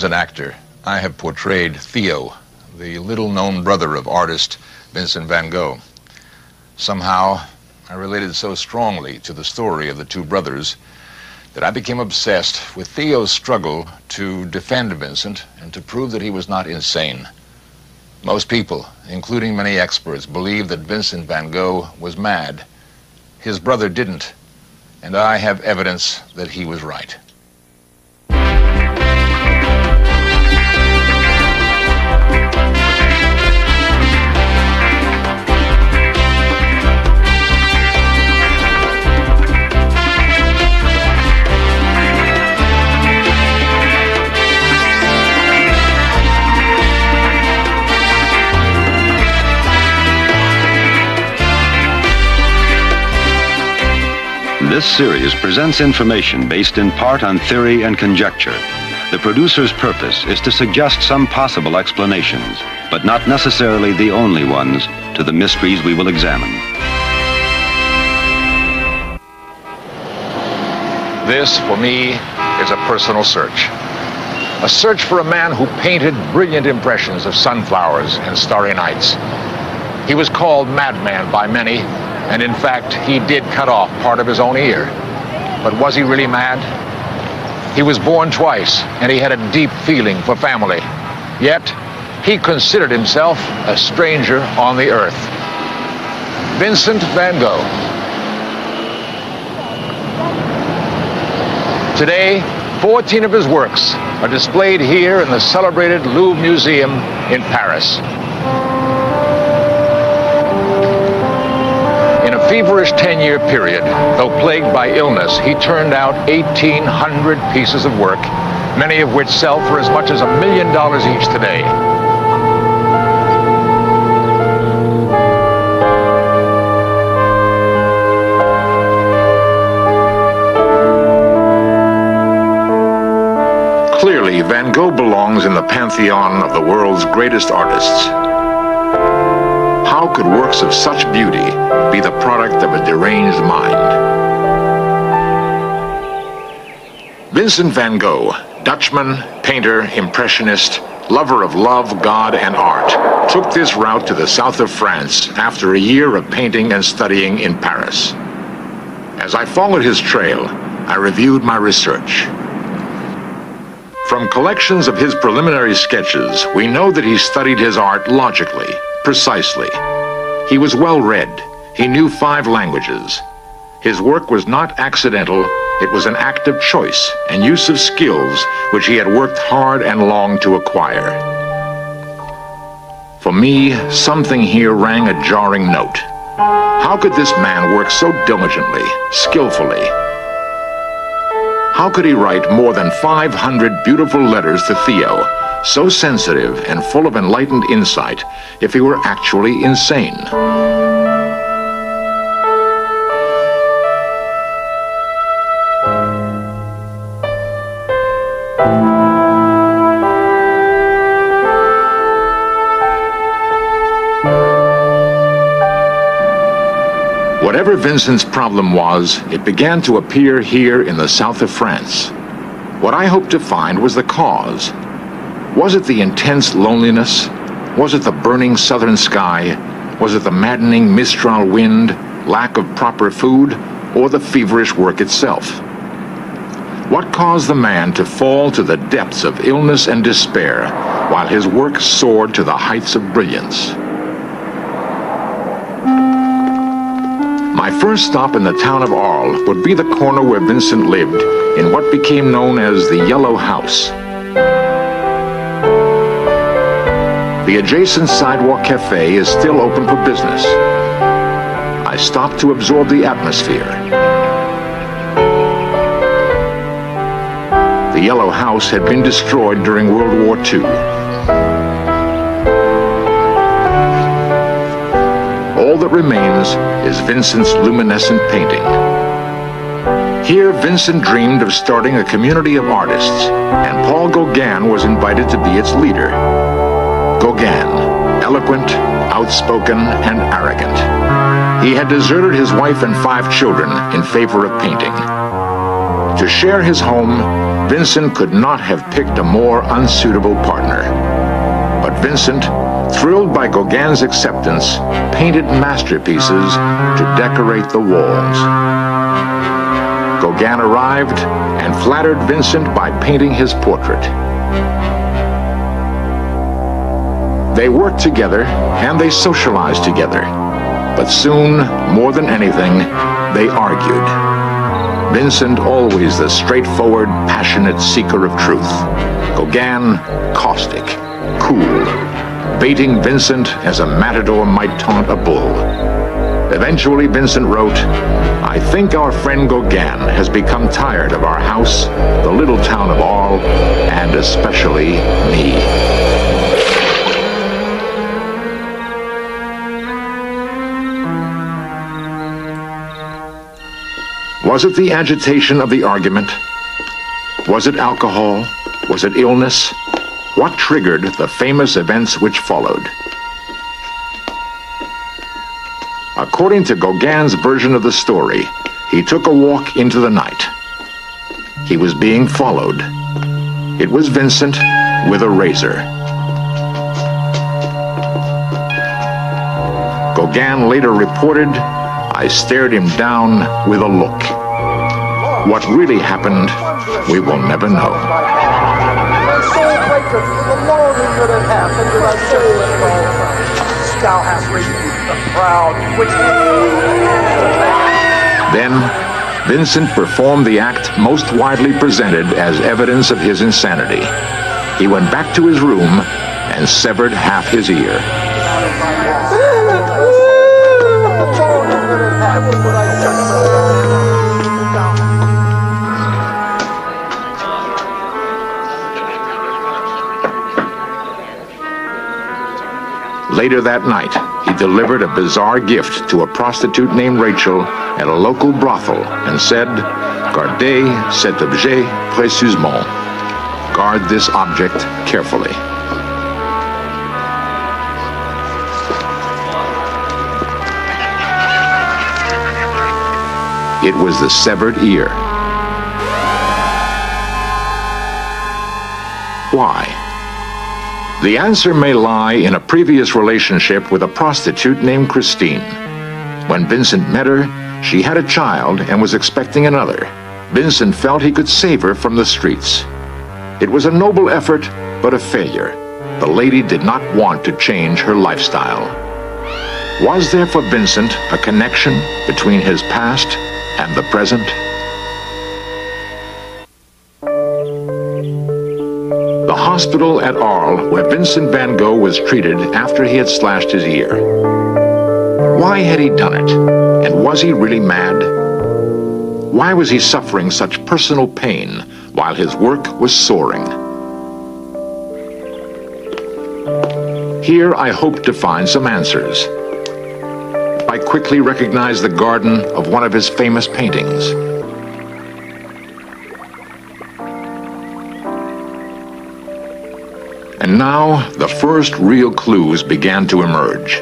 As an actor, I have portrayed Theo, the little-known brother of artist Vincent van Gogh. Somehow, I related so strongly to the story of the two brothers that I became obsessed with Theo's struggle to defend Vincent and to prove that he was not insane. Most people, including many experts, believe that Vincent van Gogh was mad. His brother didn't, and I have evidence that he was right. This series presents information based in part on theory and conjecture. The producer's purpose is to suggest some possible explanations, but not necessarily the only ones, to the mysteries we will examine. This, for me, is a personal search. A search for a man who painted brilliant impressions of sunflowers and starry nights. He was called Madman by many, and in fact, he did cut off part of his own ear. But was he really mad? He was born twice, and he had a deep feeling for family. Yet, he considered himself a stranger on the earth. Vincent van Gogh. Today, 14 of his works are displayed here in the celebrated Louvre Museum in Paris. In a feverish 10-year period, though plagued by illness, he turned out 1,800 pieces of work, many of which sell for as much as $1 million each today. Clearly, Van Gogh belongs in the pantheon of the world's greatest artists. How could works of such beauty be the product of a deranged mind? Vincent van Gogh, Dutchman, painter, impressionist, lover of love, God, and art, took this route to the south of France after a year of painting and studying in Paris. As I followed his trail, I reviewed my research. From collections of his preliminary sketches, we know that he studied his art logically, precisely. He was well-read. He knew 5 languages. His work was not accidental. It was an act of choice and use of skills which he had worked hard and long to acquire. For me, something here rang a jarring note. How could this man work so diligently, skillfully? How could he write more than 500 beautiful letters to Theo, so sensitive and full of enlightened insight, if he were actually insane? Whatever Vincent's problem was, it began to appear here in the south of France. What I hoped to find was the cause. Was it the intense loneliness? Was it the burning southern sky? Was it the maddening mistral wind, lack of proper food, or the feverish work itself? What caused the man to fall to the depths of illness and despair while his work soared to the heights of brilliance? My first stop in the town of Arles would be the corner where Vincent lived, in what became known as the Yellow House. The adjacent sidewalk cafe is still open for business. I stopped to absorb the atmosphere. The Yellow House had been destroyed during World War II. All that remains is Vincent's luminescent painting. Here, Vincent dreamed of starting a community of artists, and Paul Gauguin was invited to be its leader. Gauguin, eloquent, outspoken, and arrogant. He had deserted his wife and 5 children in favor of painting. To share his home, Vincent could not have picked a more unsuitable partner. But Vincent, thrilled by Gauguin's acceptance, painted masterpieces to decorate the walls. Gauguin arrived and flattered Vincent by painting his portrait. They worked together and they socialized together. But soon, more than anything, they argued. Vincent, always the straightforward, passionate seeker of truth. Gauguin, caustic, cool, baiting Vincent as a matador might taunt a bull. Eventually, Vincent wrote, "I think our friend Gauguin has become tired of our house, the little town of Arles, and especially me." Was it the agitation of the argument? Was it alcohol? Was it illness? What triggered the famous events which followed? According to Gauguin's version of the story, he took a walk into the night. He was being followed. It was Vincent with a razor. Gauguin later reported, "I stared him down with a look." What really happened, we will never know. Then, Vincent performed the act most widely presented as evidence of his insanity. He went back to his room and severed half his ear. Later that night, he delivered a bizarre gift to a prostitute named Rachel at a local brothel and said, "Gardez cet objet précieusement." Guard this object carefully. It was the severed ear. Why? The answer may lie in a previous relationship with a prostitute named Christine. When Vincent met her, she had a child and was expecting another. Vincent felt he could save her from the streets. It was a noble effort, but a failure. The lady did not want to change her lifestyle. Was there for Vincent a connection between his past and the present? The hospital at Arles, where Vincent van Gogh was treated after he had slashed his ear. Why had he done it? And was he really mad? Why was he suffering such personal pain while his work was soaring? Here I hope to find some answers. I quickly recognized the garden of one of his famous paintings. And now, the first real clues began to emerge.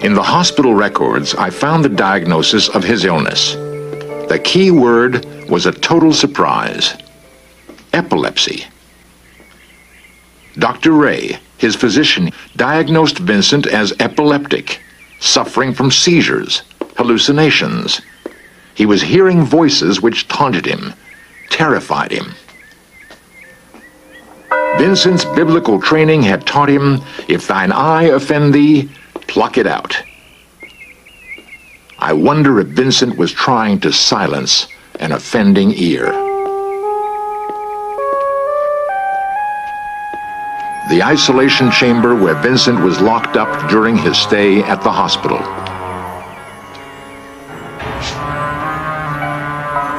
In the hospital records, I found the diagnosis of his illness. The key word was a total surprise: epilepsy. Dr. Ray, his physician, diagnosed Vincent as epileptic, suffering from seizures, hallucinations. He was hearing voices which taunted him, terrified him. Vincent's biblical training had taught him, "If thine eye offend thee, pluck it out." I wonder if Vincent was trying to silence an offending ear. The isolation chamber where Vincent was locked up during his stay at the hospital.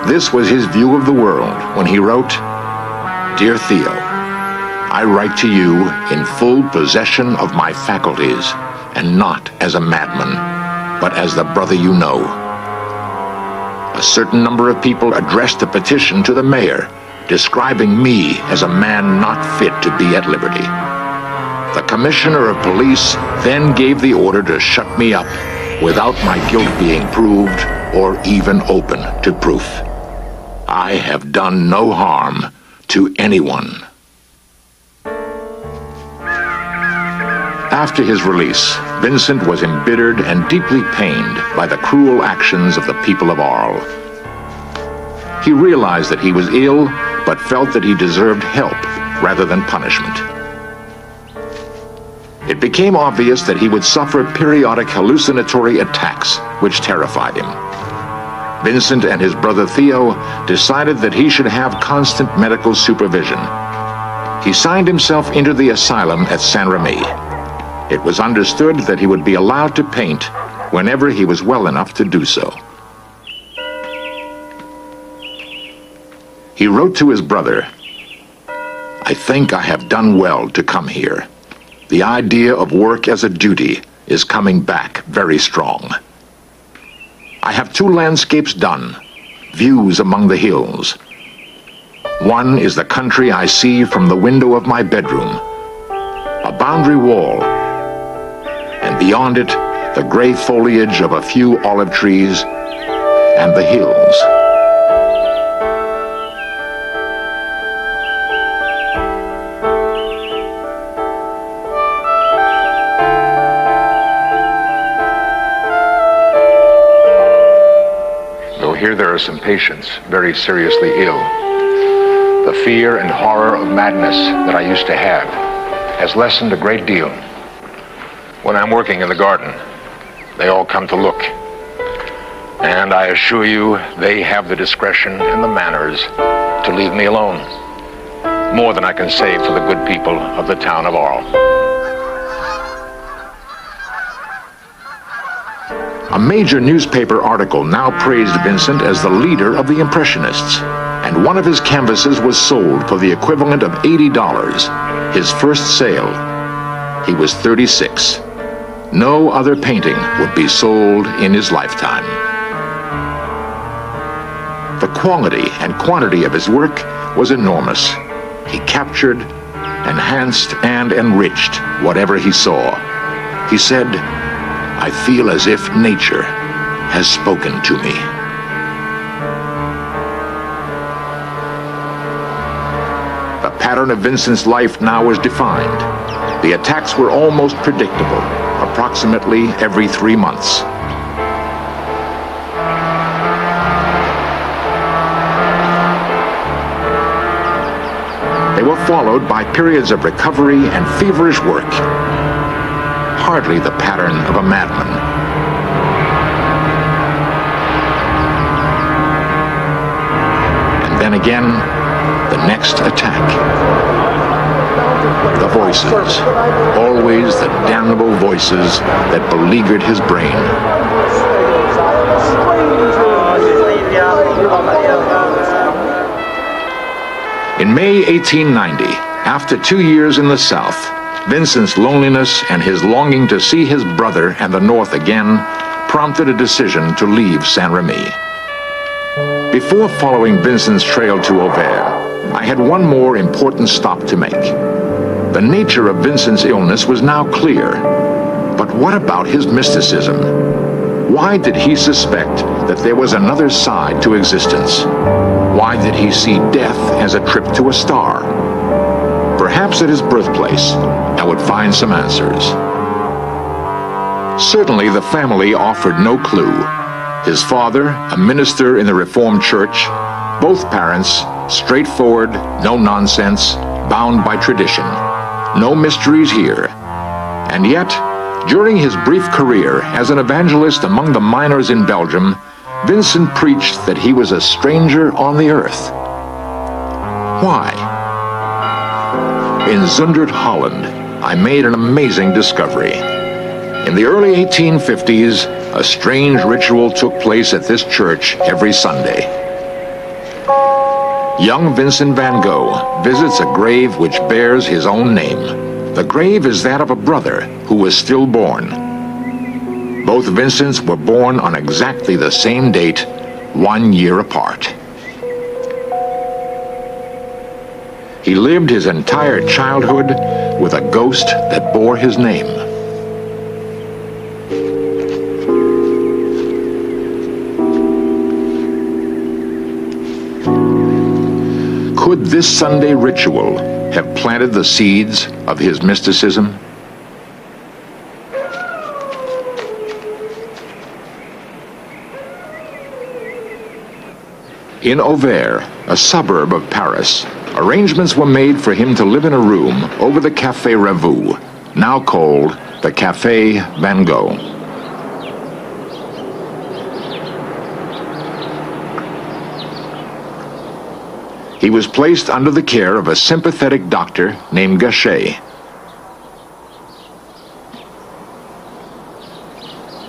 This was his view of the world when he wrote, "Dear Theo, I write to you in full possession of my faculties, and not as a madman, but as the brother you know." A certain number of people addressed a petition to the mayor, describing me as a man not fit to be at liberty. The commissioner of police then gave the order to shut me up without my guilt being proved or even open to proof. I have done no harm to anyone. After his release, Vincent was embittered and deeply pained by the cruel actions of the people of Arles. He realized that he was ill, but felt that he deserved help rather than punishment. It became obvious that he would suffer periodic hallucinatory attacks, which terrified him. Vincent and his brother Theo decided that he should have constant medical supervision. He signed himself into the asylum at Saint-Remy. It was understood that he would be allowed to paint whenever he was well enough to do so. He wrote to his brother, "I think I have done well to come here. The idea of work as a duty is coming back very strong. I have 2 landscapes done, views among the hills. One is the country I see from the window of my bedroom, a boundary wall, and beyond it, the gray foliage of a few olive trees and the hills." Here there are some patients very seriously ill. The fear and horror of madness that I used to have has lessened a great deal. When I'm working in the garden, they all come to look. And I assure you, they have the discretion and the manners to leave me alone. More than I can say for the good people of the town of Arles. A major newspaper article now praised Vincent as the leader of the Impressionists, and one of his canvases was sold for the equivalent of $80, his first sale. He was 36. No other painting would be sold in his lifetime. The quality and quantity of his work was enormous. He captured, enhanced, and enriched whatever he saw. He said, "I feel as if nature has spoken to me." The pattern of Vincent's life now was defined. The attacks were almost predictable, approximately every 3 months. They were followed by periods of recovery and feverish work. Hardly the pattern of a madman. And then again, the next attack. The voices, always the damnable voices that beleaguered his brain. In May 1890, after 2 years in the South, Vincent's loneliness and his longing to see his brother and the North again prompted a decision to leave Saint-Remy. Before following Vincent's trail to Auvers, I had one more important stop to make. The nature of Vincent's illness was now clear. But what about his mysticism? Why did he suspect that there was another side to existence? Why did he see death as a trip to a star? Perhaps at his birthplace, I would find some answers. Certainly the family offered no clue. His father, a minister in the Reformed Church, both parents, straightforward, no nonsense, bound by tradition. No mysteries here. And yet, during his brief career as an evangelist among the miners in Belgium, Vincent preached that he was a stranger on the earth. Why? In Zundert, Holland, I made an amazing discovery. In the early 1850s, a strange ritual took place at this church every Sunday. Young Vincent van Gogh visits a grave which bears his own name. The grave is that of a brother who was still born. Both Vincents were born on exactly the same date, 1 year apart. He lived his entire childhood with a ghost that bore his name. Could this Sunday ritual have planted the seeds of his mysticism? In Auvers, a suburb of Paris, arrangements were made for him to live in a room over the Café Ravoux, now called the Café Van Gogh. He was placed under the care of a sympathetic doctor named Gogh.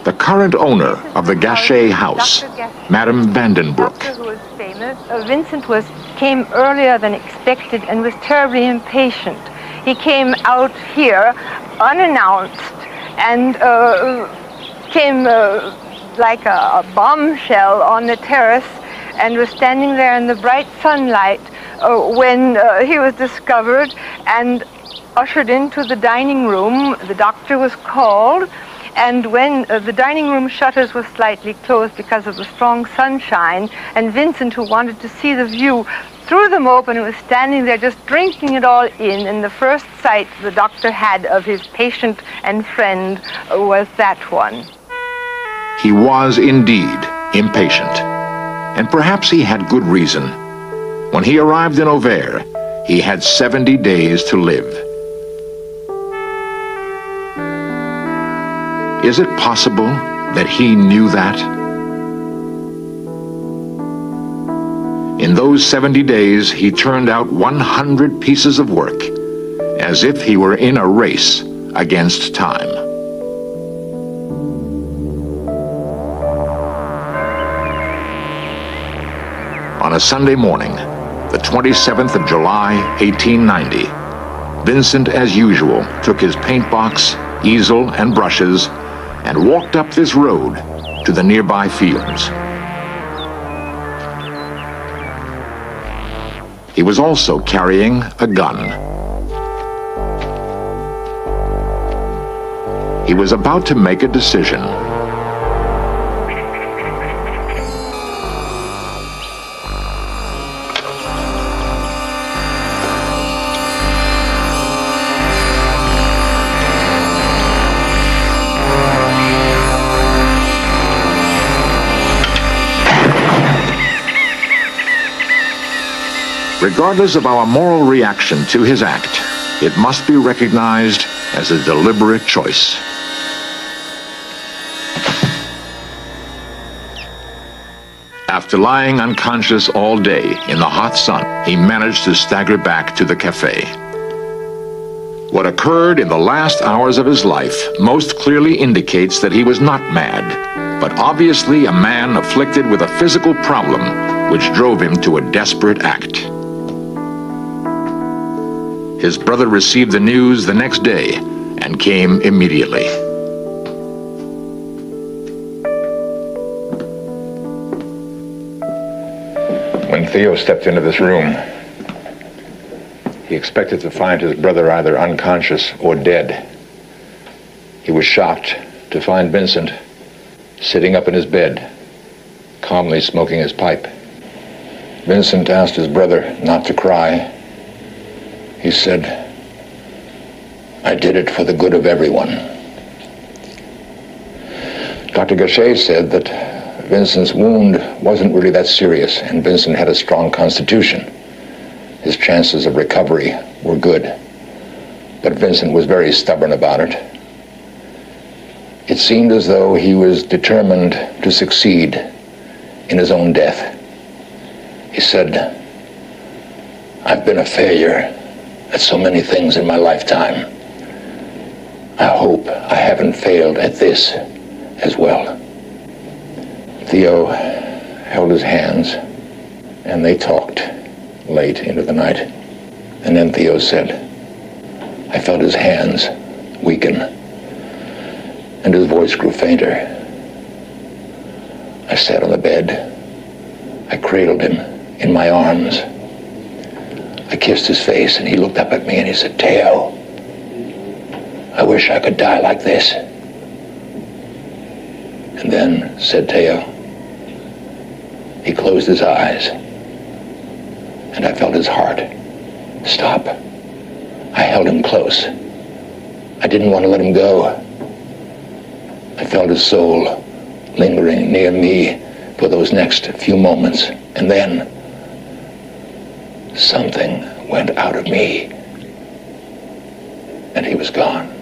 The current owner of the Gogh house, Madame Vandenbroek. Who was famous. Vincent came earlier than expected and was terribly impatient. He came out here unannounced and came like a bombshell on the terrace, and was standing there in the bright sunlight when he was discovered and ushered into the dining room. The doctor was called, and when the dining room shutters were slightly closed because of the strong sunshine, and Vincent, who wanted to see the view, threw them open and was standing there just drinking it all in, and the first sight the doctor had of his patient and friend was that one. He was indeed impatient, and perhaps he had good reason. When he arrived in Auvers, he had 70 days to live. Is it possible that he knew that? In those 70 days, he turned out 100 pieces of work, as if he were in a race against time. On a Sunday morning, the 27th of July, 1890, Vincent, as usual, took his paint box, easel, and brushes and walked up this road to the nearby fields. He was also carrying a gun. He was about to make a decision. Regardless of our moral reaction to his act, it must be recognized as a deliberate choice. After lying unconscious all day in the hot sun, he managed to stagger back to the cafe. What occurred in the last hours of his life most clearly indicates that he was not mad, but obviously a man afflicted with a physical problem which drove him to a desperate act. His brother received the news the next day and came immediately. When Theo stepped into this room, he expected to find his brother either unconscious or dead. He was shocked to find Vincent sitting up in his bed, calmly smoking his pipe. Vincent asked his brother not to cry. He said, "I did it for the good of everyone." Dr. Gogh said that Vincent's wound wasn't really that serious, and Vincent had a strong constitution. His chances of recovery were good, but Vincent was very stubborn about it. It seemed as though he was determined to succeed in his own death. He said, "I've been a failure at so many things in my lifetime. I hope I haven't failed at this as well." Theo held his hands, and they talked late into the night. And then Theo said, "I felt his hands weaken, and his voice grew fainter. I sat on the bed. I cradled him in my arms. I kissed his face, and he looked up at me and he said, 'Theo, I wish I could die like this.' And then," said Theo, "he closed his eyes and I felt his heart stop. I held him close. I didn't want to let him go. I felt his soul lingering near me for those next few moments, and then something went out of me, and he was gone.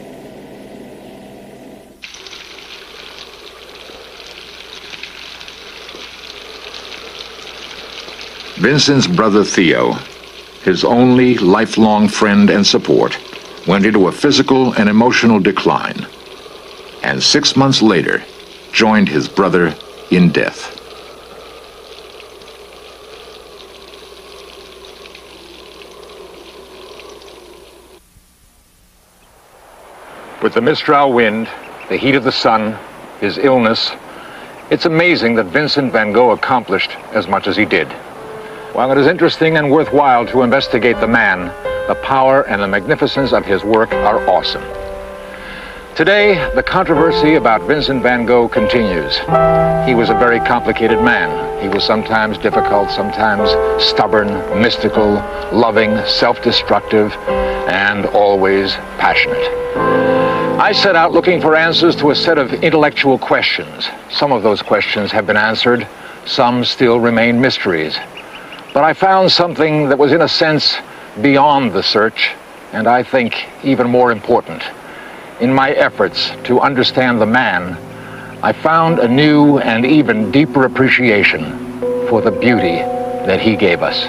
Vincent's brother Theo, his only lifelong friend and support, went into a physical and emotional decline, and 6 months later joined his brother in death. With the Mistral wind, the heat of the sun, his illness, it's amazing that Vincent van Gogh accomplished as much as he did. While it is interesting and worthwhile to investigate the man, the power and the magnificence of his work are awesome. Today, the controversy about Vincent van Gogh continues. He was a very complicated man. He was sometimes difficult, sometimes stubborn, mystical, loving, self-destructive, and always passionate. I set out looking for answers to a set of intellectual questions. Some of those questions have been answered, some still remain mysteries. But I found something that was, in a sense, beyond the search, and I think even more important. In my efforts to understand the man, I found a new and even deeper appreciation for the beauty that he gave us.